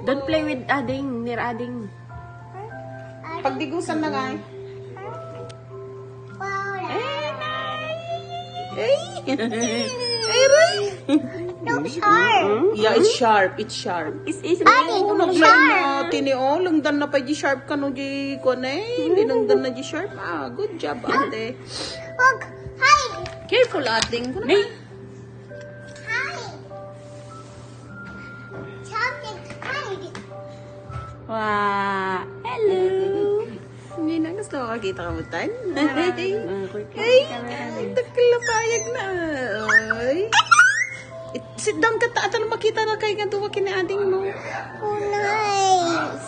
Don't play with Ading, near Ading. Pagdigusan na nga eh. No sharp. Yeah, it's sharp. It's sharp. Is Ading, Oh, no naglan sharp. na. Tini, oh, langdan na pa di sharp ka no, di ko na eh. Hindi langdan na di sharp. Ah, good job, ate. Look, hide. Careful, ating. Nay, Hide. Chocolate, hide. wow. Hello. Hindi na gusto ko kakita ka mo tan. Ay, Takalapayag na. Ay. Sit down ka ta. Atal makita na kayo nga duwa kini ading mo. Oh, nice.